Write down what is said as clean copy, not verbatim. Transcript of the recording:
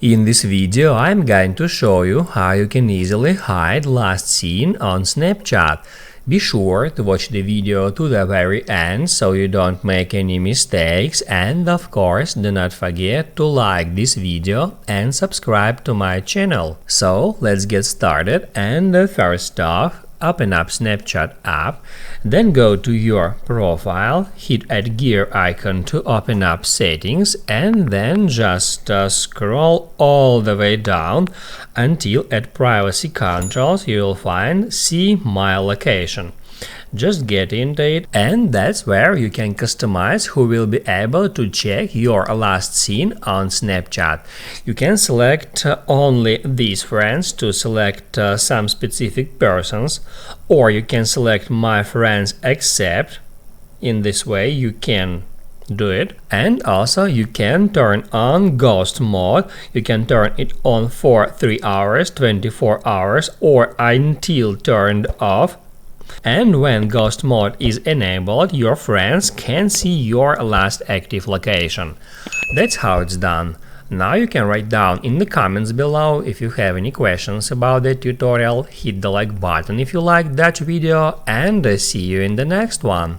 In this video I'm going to show you how you can easily hide last seen on Snapchat. Be sure to watch the video to the very end so you don't make any mistakes, and of course do not forget to like this video and subscribe to my channel. So let's get started, and first off, open up Snapchat app, then go to your profile, hit add gear icon to open up settings, and then just scroll all the way down until at privacy controls you will find see my location. Just get into it, and that's where you can customize who will be able to check your last seen on Snapchat. You can select only these friends to select some specific persons, or you can select my friends except. In this way you can do it. And also you can turn on ghost mode. You can turn it on for 3 hours, 24 hours, or until turned off. And when ghost mode is enabled, your friends can see your last active location. That's how it's done. Now you can write down in the comments below if you have any questions about the tutorial, hit the like button if you liked that video, and see you in the next one.